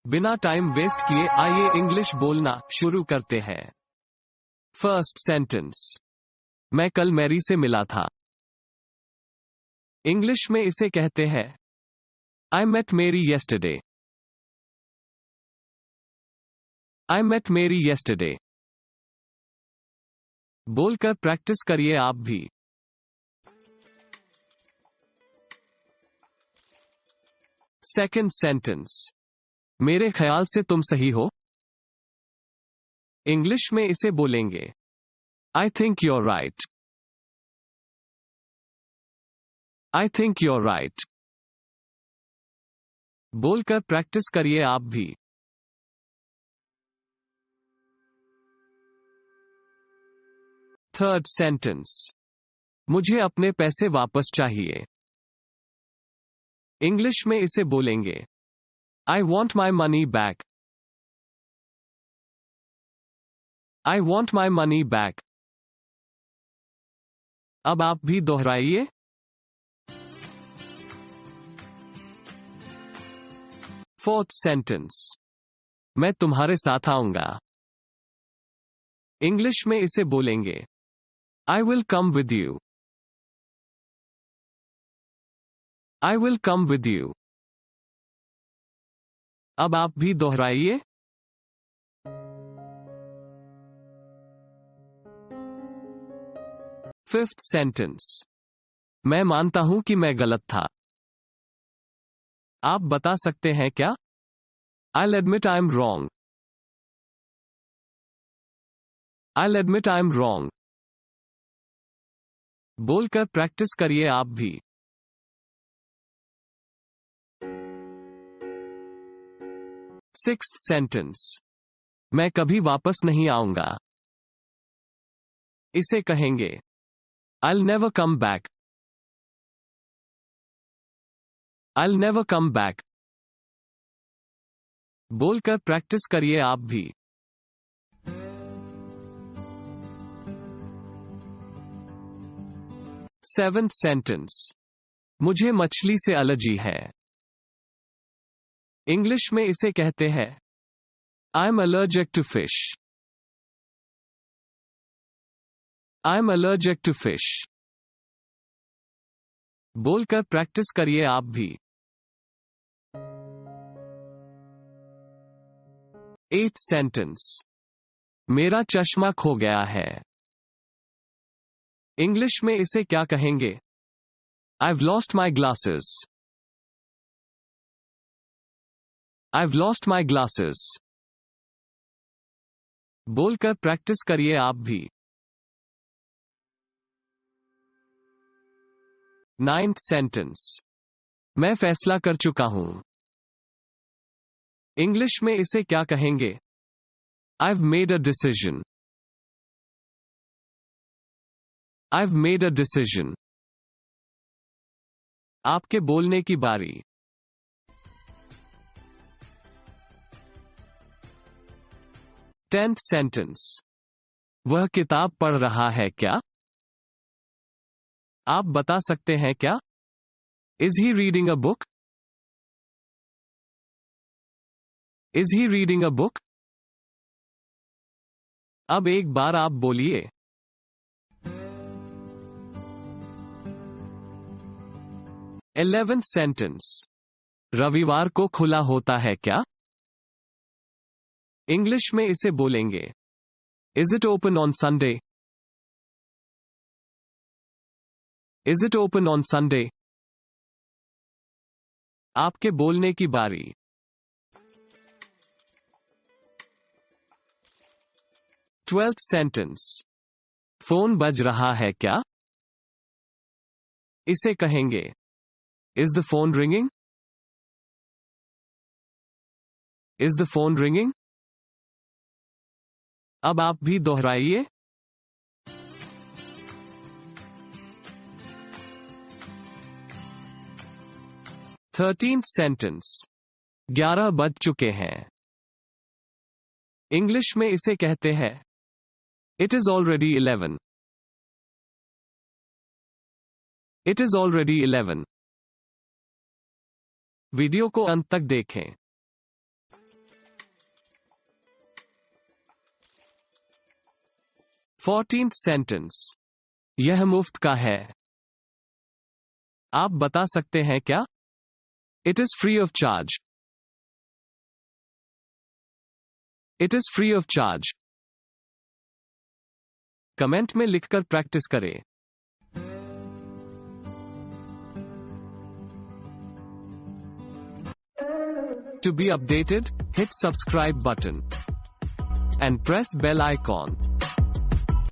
बिना time waste किए आइए इंग्लिश बोलना शुरू करते हैं। फर्स्ट सेंटेंस, मैं कल मैरी से मिला था। इंग्लिश में इसे कहते हैं आई मेट मेरी येस्टरडे। आई मेट मेरी येस्टरडे। बोलकर प्रैक्टिस करिए आप भी। सेकंड सेंटेंस, मेरे ख्याल से तुम सही हो। इंग्लिश में इसे बोलेंगे I think you're right. I think you're right. बोलकर प्रैक्टिस करिए आप भी। थर्ड सेंटेंस, मुझे अपने पैसे वापस चाहिए। इंग्लिश में इसे बोलेंगे I want my money back. I want my money back. अब आप भी दोहराइए। फोर्थ सेंटेंस, मैं तुम्हारे साथ आऊंगा। इंग्लिश में इसे बोलेंगे I will come with you. I will come with you. अब आप भी दोहराइए। फिफ्थ सेंटेंस, मैं मानता हूं कि मैं गलत था। आप बता सकते हैं क्या? I'll admit I'm wrong. I'll admit I'm wrong. बोलकर प्रैक्टिस करिए आप भी। सिक्स्थ सेंटेंस, मैं कभी वापस नहीं आऊंगा। इसे कहेंगे I'll never come back. I'll never come back. बोलकर प्रैक्टिस करिए आप भी। सेवेंथ सेंटेंस, मुझे मछली से एलर्जी है। इंग्लिश में इसे कहते हैं I am allergic to fish. I am allergic to fish. बोलकर प्रैक्टिस करिए आप भी। एथ सेंटेंस, मेरा चश्मा खो गया है। इंग्लिश में इसे क्या कहेंगे? I've lost my glasses. I've lost my glasses. बोलकर प्रैक्टिस करिए आप भी। नाइन्थ सेंटेंस, मैं फैसला कर चुका हूं। इंग्लिश में इसे क्या कहेंगे? I've made a decision. I've made a decision. आपके बोलने की बारी। टेंथ सेंटेंस, वह किताब पढ़ रहा है क्या? आप बता सकते हैं क्या? Is he reading a book? Is he reading a book? अब एक बार आप बोलिए। इलेवेंथ सेंटेंस, रविवार को खुला होता है क्या? इंग्लिश में इसे बोलेंगे Is it open on Sunday? Is it open on Sunday? आपके बोलने की बारी। ट्वेल्थ सेंटेंस, फोन बज रहा है क्या? इसे कहेंगे Is the phone ringing? Is the phone ringing? अब आप भी दोहराइए। थर्टीन्थ सेंटेंस, 11 बज चुके हैं। इंग्लिश में इसे कहते हैं It is already 11. It is already 11. Video को अंत तक देखें। 14th sentence. यह मुफ्त का है. आप बता सकते हैं क्या? It is free of charge. It is free of charge. Comment में लिखकर प्रैक्टिस करें. To be updated, hit subscribe button and press bell icon.